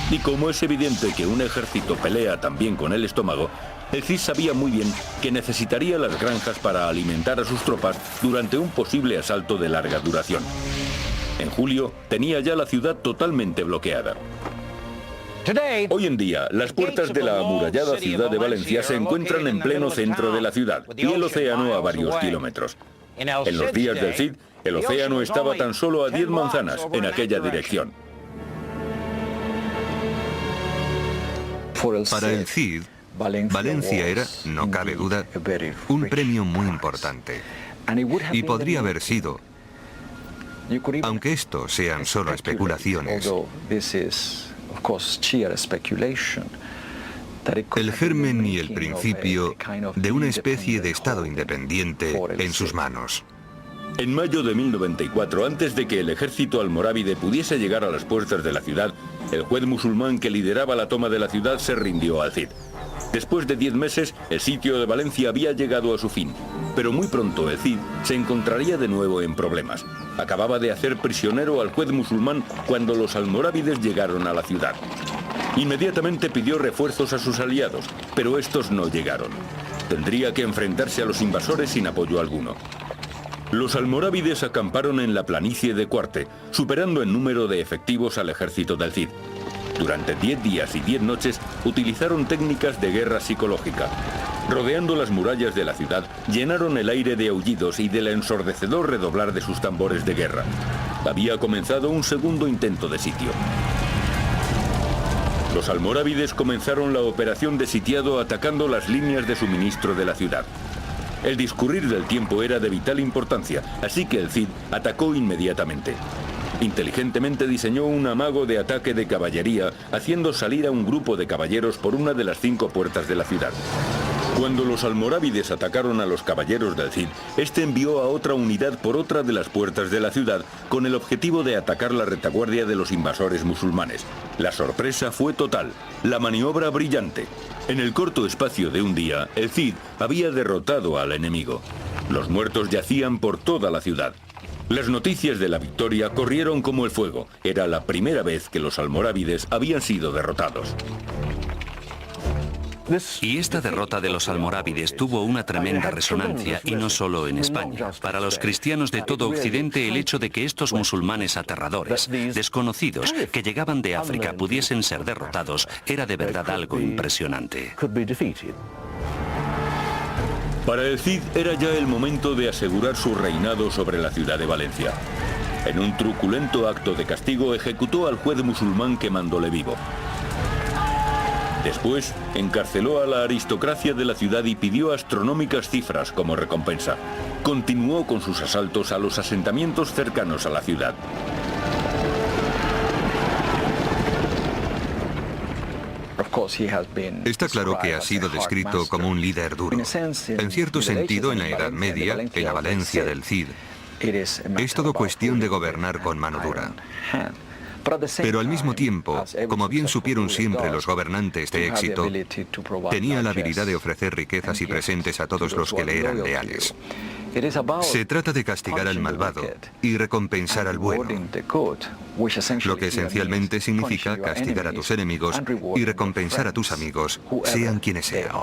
Y como es evidente que un ejército pelea también con el estómago, el Cid sabía muy bien que necesitaría las granjas para alimentar a sus tropas durante un posible asalto de larga duración. En julio tenía ya la ciudad totalmente bloqueada. Hoy en día, las puertas de la amurallada ciudad de Valencia se encuentran en pleno centro de la ciudad y el océano a varios kilómetros. En los días del Cid, el océano estaba tan solo a 10 manzanas en aquella dirección. Para el Cid, Valencia era, no cabe duda, un premio muy importante. Y podría haber sido, aunque esto sean solo especulaciones, el germen y el principio de una especie de Estado independiente en sus manos. En mayo de 1094, antes de que el ejército almorávide pudiese llegar a las puertas de la ciudad, el juez musulmán que lideraba la toma de la ciudad se rindió al Cid. Después de 10 meses, el sitio de Valencia había llegado a su fin, pero muy pronto el Cid se encontraría de nuevo en problemas. Acababa de hacer prisionero al juez musulmán cuando los almorávides llegaron a la ciudad. Inmediatamente pidió refuerzos a sus aliados, pero estos no llegaron. Tendría que enfrentarse a los invasores sin apoyo alguno. Los almorávides acamparon en la planicie de Cuarte, superando en número de efectivos al ejército del Cid. Durante 10 días y 10 noches utilizaron técnicas de guerra psicológica. Rodeando las murallas de la ciudad, llenaron el aire de aullidos y del ensordecedor redoblar de sus tambores de guerra. Había comenzado un segundo intento de sitio. Los almorávides comenzaron la operación de sitiado atacando las líneas de suministro de la ciudad. El discurrir del tiempo era de vital importancia, así que el Cid atacó inmediatamente. Inteligentemente diseñó un amago de ataque de caballería, haciendo salir a un grupo de caballeros por una de las 5 puertas de la ciudad. Cuando los almorávides atacaron a los caballeros del Cid, este envió a otra unidad por otra de las puertas de la ciudad, con el objetivo de atacar la retaguardia de los invasores musulmanes. La sorpresa fue total, la maniobra brillante. En el corto espacio de un día, el Cid había derrotado al enemigo. Los muertos yacían por toda la ciudad. Las noticias de la victoria corrieron como el fuego. Era la primera vez que los almorávides habían sido derrotados. Y esta derrota de los almorávides tuvo una tremenda resonancia, y no solo en España. Para los cristianos de todo Occidente, el hecho de que estos musulmanes aterradores, desconocidos, que llegaban de África, pudiesen ser derrotados, era de verdad algo impresionante. Para el Cid era ya el momento de asegurar su reinado sobre la ciudad de Valencia. En un truculento acto de castigo ejecutó al juez musulmán quemándole vivo. Después, encarceló a la aristocracia de la ciudad y pidió astronómicas cifras como recompensa. Continuó con sus asaltos a los asentamientos cercanos a la ciudad. Está claro que ha sido descrito como un líder duro. En cierto sentido, en la Edad Media, en la Valencia del Cid, es todo cuestión de gobernar con mano dura. Pero al mismo tiempo, como bien supieron siempre los gobernantes de éxito, tenía la habilidad de ofrecer riquezas y presentes a todos los que le eran leales. Se trata de castigar al malvado y recompensar al bueno, lo que esencialmente significa castigar a tus enemigos y recompensar a tus amigos, sean quienes sean.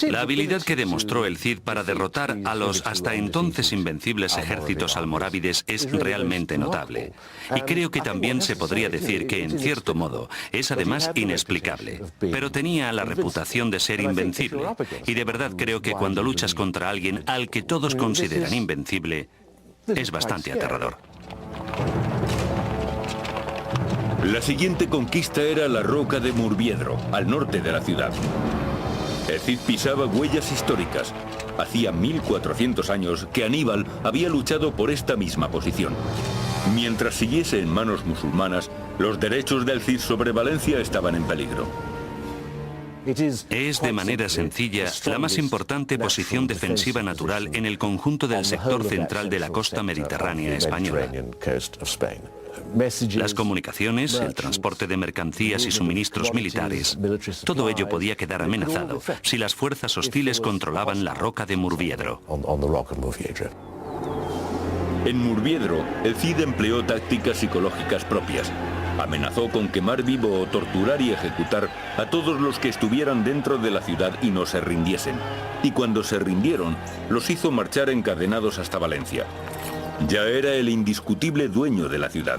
La habilidad que demostró el Cid para derrotar a los hasta entonces invencibles ejércitos almorávides es realmente notable. Y creo que también se podría decir que, en cierto modo, es además inexplicable. Pero tenía la reputación de ser invencible. Y de verdad creo que cuando luchas contra alguien al que todos consideran invencible, es bastante aterrador. La siguiente conquista era la Roca de Murviedro, al norte de la ciudad. El Cid pisaba huellas históricas. Hacía 1400 años que Aníbal había luchado por esta misma posición. Mientras siguiese en manos musulmanas, los derechos del Cid sobre Valencia estaban en peligro. Es de manera sencilla la más importante posición defensiva natural en el conjunto del sector central de la costa mediterránea española. Las comunicaciones, el transporte de mercancías y suministros militares, todo ello podía quedar amenazado si las fuerzas hostiles controlaban la Roca de Murviedro. En Murviedro, el Cid empleó tácticas psicológicas propias. Amenazó con quemar vivo o torturar y ejecutar a todos los que estuvieran dentro de la ciudad y no se rindiesen. Y cuando se rindieron, los hizo marchar encadenados hasta Valencia. Ya era el indiscutible dueño de la ciudad.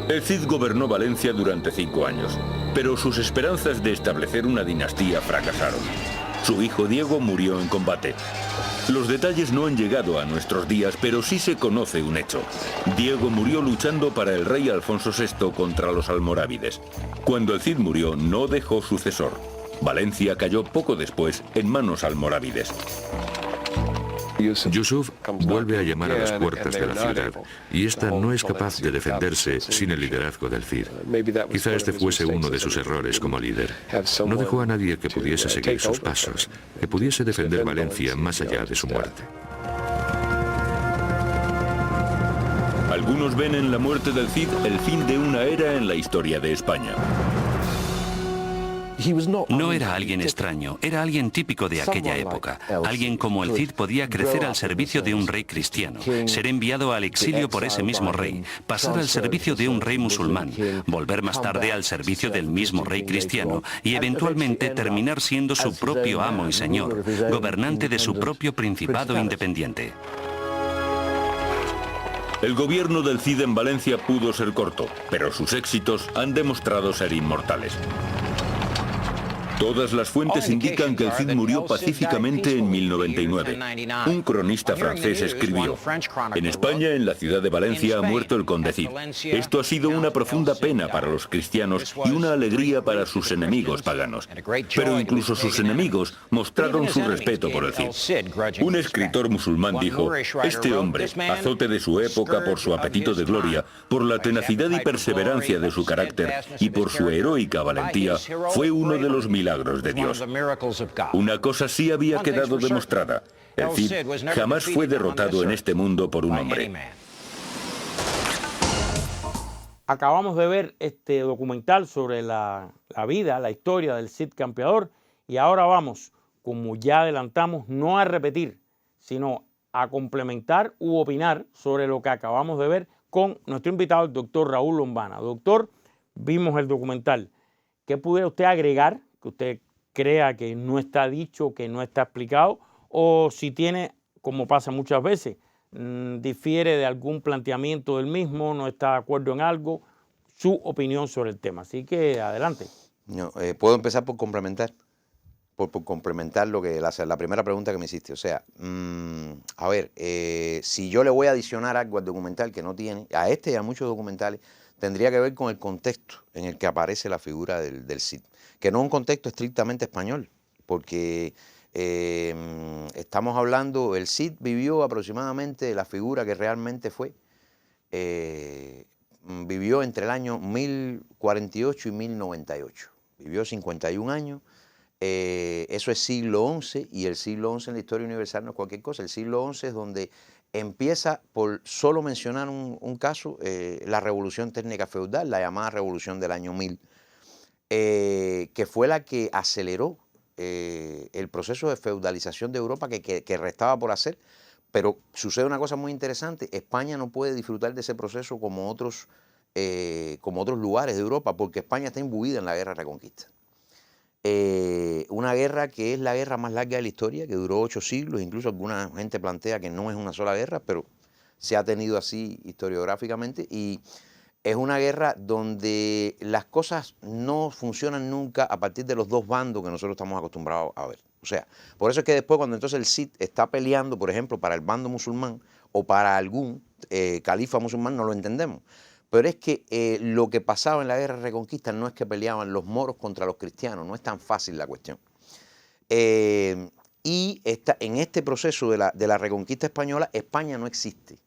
El Cid gobernó Valencia durante 5 años, pero sus esperanzas de establecer una dinastía fracasaron. Su hijo Diego murió en combate. Los detalles no han llegado a nuestros días, pero sí se conoce un hecho. Diego murió luchando para el rey Alfonso VI contra los almorávides. Cuando el Cid murió, no dejó sucesor. Valencia cayó poco después en manos almorávides. Yusuf vuelve a llamar a las puertas de la ciudad y ésta no es capaz de defenderse sin el liderazgo del Cid. Quizá este fuese uno de sus errores como líder. No dejó a nadie que pudiese seguir sus pasos, que pudiese defender Valencia más allá de su muerte. Algunos ven en la muerte del Cid el fin de una era en la historia de España. No era alguien extraño, era alguien típico de aquella época. Alguien como el Cid podía crecer al servicio de un rey cristiano, ser enviado al exilio por ese mismo rey, pasar al servicio de un rey musulmán, volver más tarde al servicio del mismo rey cristiano y eventualmente terminar siendo su propio amo y señor, gobernante de su propio principado independiente. El gobierno del Cid en Valencia pudo ser corto, pero sus éxitos han demostrado ser inmortales. Todas las fuentes indican que el Cid murió pacíficamente en 1099. Un cronista francés escribió: en España, en la ciudad de Valencia, ha muerto el conde Cid. Esto ha sido una profunda pena para los cristianos y una alegría para sus enemigos paganos. Pero incluso sus enemigos mostraron su respeto por el Cid. Un escritor musulmán dijo: este hombre, azote de su época por su apetito de gloria, por la tenacidad y perseverancia de su carácter y por su heroica valentía, fue uno de los milagros de Dios. Una cosa sí había quedado demostrada: el Cid jamás fue derrotado en este mundo por un hombre. Acabamos de ver este documental sobre la vida, la historia del Cid Campeador, y ahora vamos, como ya adelantamos, no a repetir, sino a complementar u opinar sobre lo que acabamos de ver con nuestro invitado, el doctor Raúl Lombana. Doctor, vimos el documental. ¿Qué pudiera usted agregar que usted crea que no está dicho, que no está explicado, o si tiene, como pasa muchas veces, difiere de algún planteamiento del mismo, no está de acuerdo en algo, su opinión sobre el tema? Así que adelante. No, ¿puedo empezar por complementar? por complementar la primera pregunta que me hiciste. O sea, a ver, si yo le voy a adicionar algo al documental que no tiene, a este y a muchos documentales, tendría que ver con el contexto en el que aparece la figura del Cid, que no es un contexto estrictamente español, porque estamos hablando, el Cid vivió aproximadamente, la figura que realmente fue, vivió entre el año 1048 y 1098, vivió 51 años. Eso es siglo XI, y el siglo XI en la historia universal no es cualquier cosa. El siglo XI es donde empieza, por solo mencionar un caso, la revolución técnica feudal, la llamada revolución del año 1000, que fue la que aceleró el proceso de feudalización de Europa que restaba por hacer. Pero sucede una cosa muy interesante: España no puede disfrutar de ese proceso como otros lugares de Europa, porque España está imbuida en la guerra de reconquista. Una guerra que es la guerra más larga de la historia, que duró 8 siglos, incluso alguna gente plantea que no es una sola guerra, pero se ha tenido así historiográficamente, y es una guerra donde las cosas no funcionan nunca a partir de los dos bandos que nosotros estamos acostumbrados a ver. O sea, por eso es que después, cuando entonces el Cid está peleando, por ejemplo, para el bando musulmán o para algún califa musulmán, no lo entendemos. Pero es que lo que pasaba en la guerra de reconquista no es que peleaban los moros contra los cristianos, no es tan fácil la cuestión. Y en este proceso de la reconquista española, España no existe,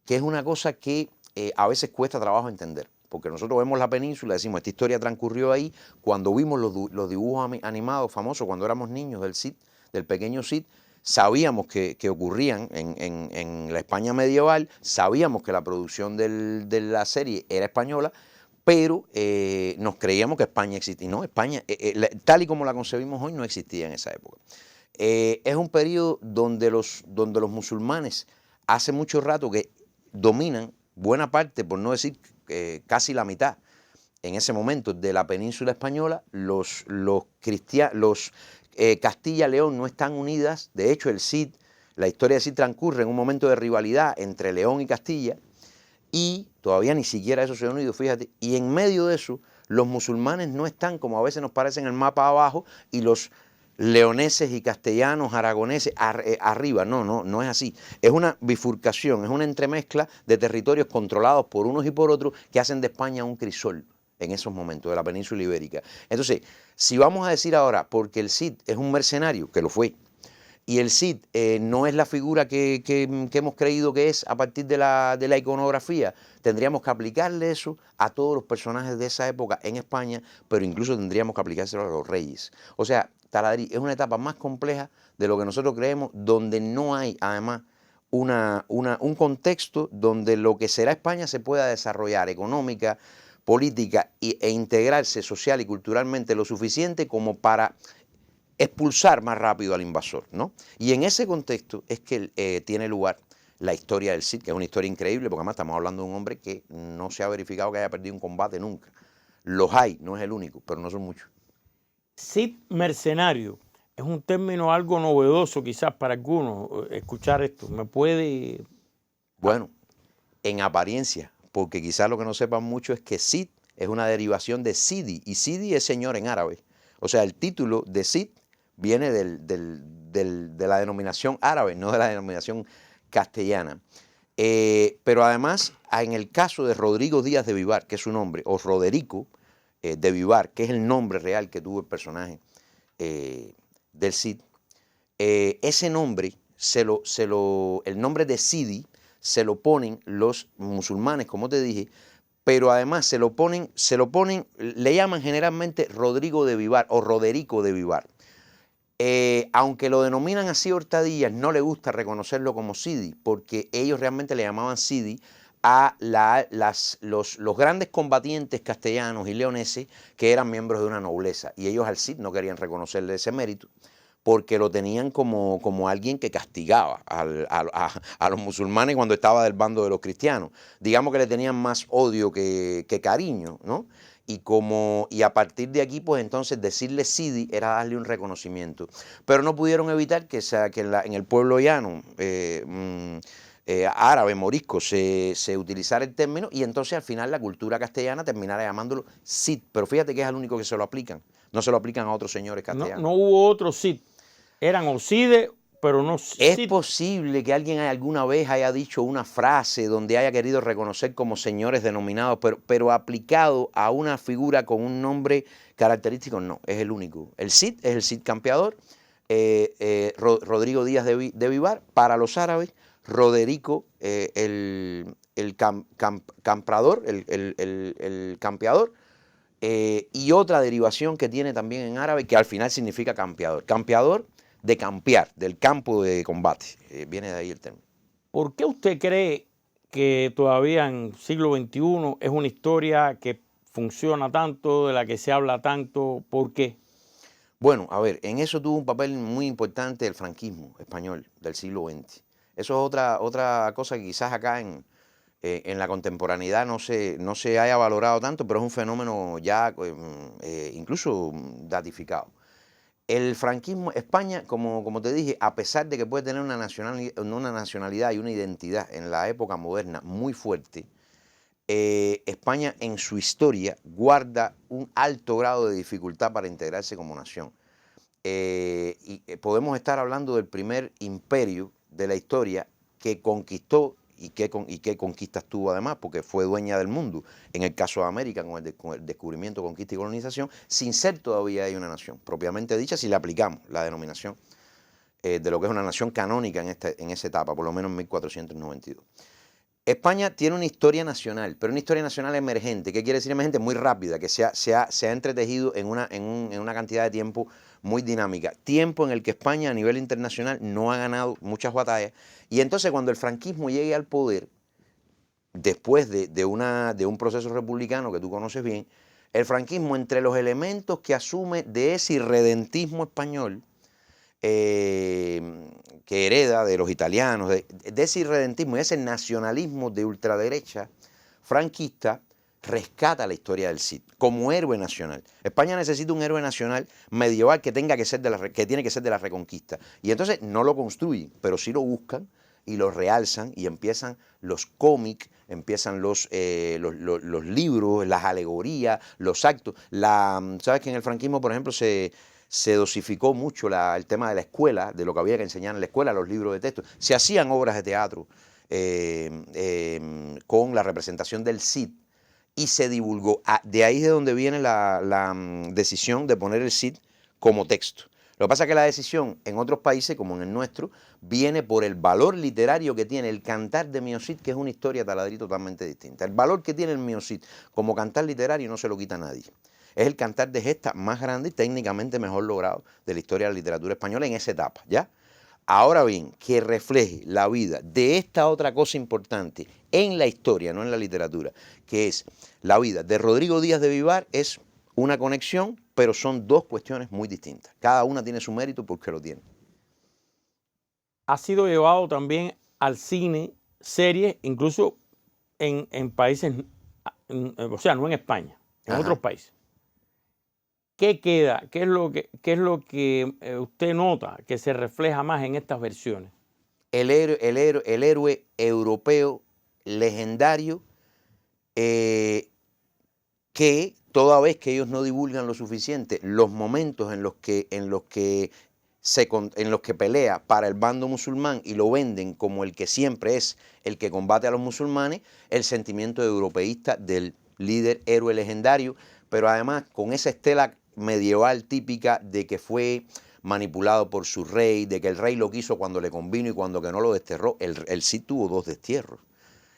que es una cosa que a veces cuesta trabajo entender, porque nosotros vemos la península y decimos, esta historia transcurrió ahí. Cuando vimos los dibujos animados famosos cuando éramos niños del Cid, del pequeño Cid, sabíamos que ocurrían en la España medieval, sabíamos que la producción de la serie era española, pero nos creíamos que España existía. Y no, España, tal y como la concebimos hoy, no existía en esa época. Es un periodo donde los musulmanes hace mucho rato que dominan buena parte, por no decir casi la mitad, en ese momento, de la península española. Castilla y León no están unidas. De hecho, la historia del Cid transcurre en un momento de rivalidad entre León y Castilla, y todavía ni siquiera eso se ha unido, fíjate. Y en medio de eso, los musulmanes no están, como a veces nos parece en el mapa abajo, y los leoneses y castellanos, aragoneses arriba. No es así. Es una bifurcación, es una entremezcla de territorios controlados por unos y por otros, que hacen de España un crisol en esos momentos, de la península ibérica. Entonces, si vamos a decir ahora, porque el Cid es un mercenario, que lo fue, y el Cid no es la figura que hemos creído que es a partir de la iconografía, tendríamos que aplicarle eso a todos los personajes de esa época en España, pero incluso tendríamos que aplicárselo a los reyes. O sea, Taladrí es una etapa más compleja de lo que nosotros creemos, donde no hay, además, un contexto donde lo que será España se pueda desarrollar económica, política e integrarse social y culturalmente lo suficiente como para expulsar más rápido al invasor, ¿no? Y en ese contexto es que tiene lugar la historia del Cid, que es una historia increíble, porque además estamos hablando de un hombre que no se ha verificado que haya perdido un combate nunca. Los hay, no es el único, pero no son muchos. Cid mercenario es un término algo novedoso quizás para algunos escuchar esto. ¿Me puede...? Bueno, en apariencia, porque quizás lo que no sepan mucho es que Cid es una derivación de Sidi, y Sidi es señor en árabe. O sea, el título de Cid viene de la denominación árabe, no de la denominación castellana. Pero además, en el caso de Rodrigo Díaz de Vivar, que es su nombre, o Roderico de Vivar, que es el nombre real que tuvo el personaje del Cid, ese nombre, el nombre de Sidi, se lo ponen los musulmanes, como te dije, pero además se lo ponen, le llaman generalmente Rodrigo de Vivar o Roderico de Vivar. Aunque lo denominan así Hurtadillas, no le gusta reconocerlo como Sidi, porque ellos realmente le llamaban Sidi a los grandes combatientes castellanos y leoneses que eran miembros de una nobleza, y ellos al Cid no querían reconocerle ese mérito, porque lo tenían como alguien que castigaba a los musulmanes cuando estaba del bando de los cristianos. Digamos que le tenían más odio que cariño, ¿no? Y a partir de aquí, pues entonces decirle Sidi era darle un reconocimiento. Pero no pudieron evitar que en el pueblo llano, árabe, morisco, se utilizara el término y entonces al final la cultura castellana terminara llamándolo Cid. Pero fíjate que es el único que se lo aplican. No se lo aplican a otros señores castellanos. No hubo otro Cid. Eran o Cides, pero no Cid. Es posible que alguien alguna vez haya dicho una frase donde haya querido reconocer como señores denominados, pero aplicado a una figura con un nombre característico, no, es el único. El Cid es el Cid campeador, Rodrigo Díaz de Vivar, para los árabes, Roderico el campeador, y otra derivación que tiene también en árabe que al final significa campeador. Campeador de campear, del campo de combate. Viene de ahí el término. ¿Por qué usted cree que todavía en siglo XXI es una historia que funciona tanto, de la que se habla tanto? ¿Por qué? Bueno, a ver, en eso tuvo un papel muy importante el franquismo español del siglo XX. Eso es otra cosa que quizás acá en la contemporaneidad no se haya valorado tanto, pero es un fenómeno ya incluso datificado. El franquismo, España, como te dije, a pesar de que puede tener una nacionalidad y una identidad en la época moderna muy fuerte, España en su historia guarda un alto grado de dificultad para integrarse como nación. Y podemos estar hablando del primer imperio de la historia que conquistó y qué conquistas tuvo además, porque fue dueña del mundo, en el caso de América, con el descubrimiento, conquista y colonización, sin ser todavía hay una nación, propiamente dicha, si le aplicamos la denominación de lo que es una nación canónica en esa etapa, por lo menos en 1492. España tiene una historia nacional, pero una historia nacional emergente. ¿Qué quiere decir emergente? Muy rápida, que se ha entretejido en una cantidad de tiempo muy dinámica. Tiempo en el que España a nivel internacional no ha ganado muchas batallas. Y entonces cuando el franquismo llegue al poder, después de un proceso republicano que tú conoces bien, el franquismo, entre los elementos que asume de ese irredentismo español, que hereda de los italianos, de ese irredentismo y ese nacionalismo de ultraderecha franquista, rescata la historia del Cid como héroe nacional. España necesita un héroe nacional medieval que tiene que ser de la Reconquista. Y entonces no lo construyen, pero sí lo buscan y lo realzan y empiezan los cómics, empiezan los libros, las alegorías, los actos. ¿Sabes que en el franquismo, por ejemplo, se dosificó mucho el tema de la escuela, de lo que había que enseñar en la escuela, los libros de texto? Se hacían obras de teatro con la representación del Cid y se divulgó. De ahí es de donde viene la decisión de poner el Cid como texto. Lo que pasa es que la decisión en otros países, como en el nuestro, viene por el valor literario que tiene el Cantar de Mio Cid, que es una historia taladrí totalmente distinta. El valor que tiene el Mio Cid como cantar literario no se lo quita a nadie. Es el cantar de gesta más grande y técnicamente mejor logrado de la historia de la literatura española en esa etapa, ¿ya? Ahora bien, que refleje la vida de esta otra cosa importante en la historia, no en la literatura, que es la vida de Rodrigo Díaz de Vivar, es una conexión, pero son dos cuestiones muy distintas. Cada una tiene su mérito porque lo tiene. Ha sido llevado también al cine, series, incluso en países, o sea, no en España, en otros países. ¿Qué queda? ¿Qué es lo que usted nota que se refleja más en estas versiones? El héroe europeo legendario que toda vez que ellos no divulgan lo suficiente los momentos en los que pelea para el bando musulmán y lo venden como el que siempre es el que combate a los musulmanes, el sentimiento europeísta del líder héroe legendario, pero además con esa estela medieval típica de que fue manipulado por su rey, de que el rey lo quiso cuando le convino y cuando que no lo desterró. El Cid tuvo 2 destierros.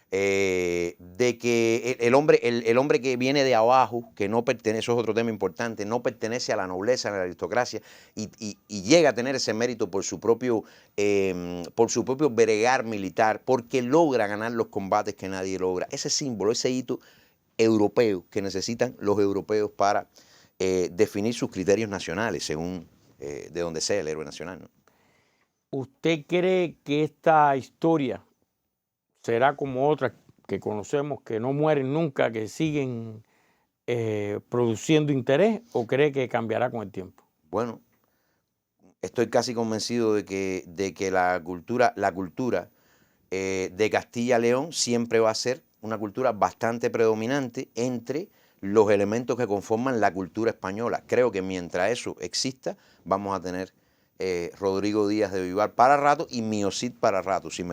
De que el hombre que viene de abajo, que no pertenece, eso es otro tema importante, no pertenece a la nobleza, a la aristocracia y llega a tener ese mérito por su propio bregar militar, porque logra ganar los combates que nadie logra. Ese símbolo, ese hito europeo que necesitan los europeos para definir sus criterios nacionales según de donde sea el héroe nacional, ¿no? ¿Usted cree que esta historia será como otras que conocemos, que no mueren nunca, que siguen produciendo interés, o cree que cambiará con el tiempo? Bueno, estoy casi convencido de que la cultura de Castilla-León siempre va a ser una cultura bastante predominante entre los elementos que conforman la cultura española. Creo que mientras eso exista, vamos a tener Rodrigo Díaz de Vivar para rato y Mío Cid para rato, si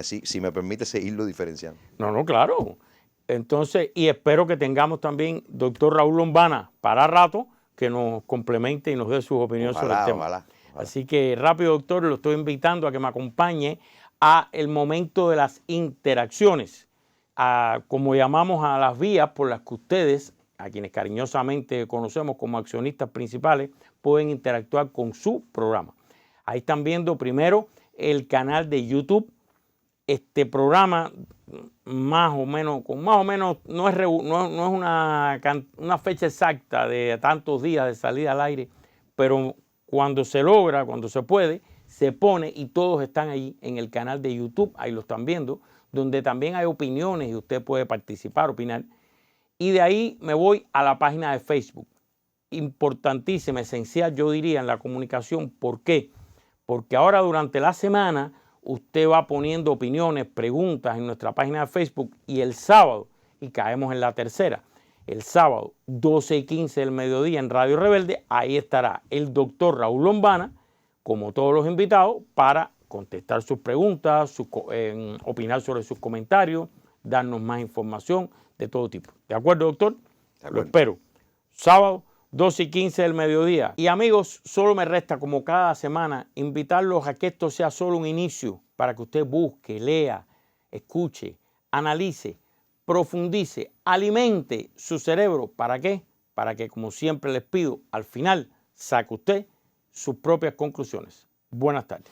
me permite seguirlo diferenciando. No, claro. Entonces, y espero que tengamos también doctor Raúl Lombana para rato, que nos complemente y nos dé sus opiniones sobre el tema. Ojalá. Así que rápido, doctor, lo estoy invitando a que me acompañe a el momento de las interacciones, como llamamos a las vías por las que ustedes, a quienes cariñosamente conocemos como accionistas principales, pueden interactuar con su programa. Ahí están viendo primero el canal de YouTube. Este programa más o menos no es una fecha exacta de tantos días de salida al aire, pero cuando se logra, cuando se puede, se pone y todos están ahí en el canal de YouTube, ahí lo están viendo, donde también hay opiniones y usted puede participar, opinar. Y de ahí me voy a la página de Facebook. Importantísima, esencial, yo diría, en la comunicación. ¿Por qué? Porque ahora durante la semana usted va poniendo opiniones, preguntas en nuestra página de Facebook y el sábado, y caemos en la tercera, el sábado 12:15 del mediodía en Radio Rebelde, ahí estará el doctor Raúl Lombana, como todos los invitados, para contestar sus preguntas, opinar sobre sus comentarios, darnos más información de todo tipo. ¿De acuerdo, doctor? De acuerdo. Lo espero. Sábado 12:15 del mediodía. Y amigos, solo me resta, como cada semana, invitarlos a que esto sea solo un inicio para que usted busque, lea, escuche, analice, profundice, alimente su cerebro. ¿Para qué? Para que, como siempre les pido, al final saque usted sus propias conclusiones. Buenas tardes.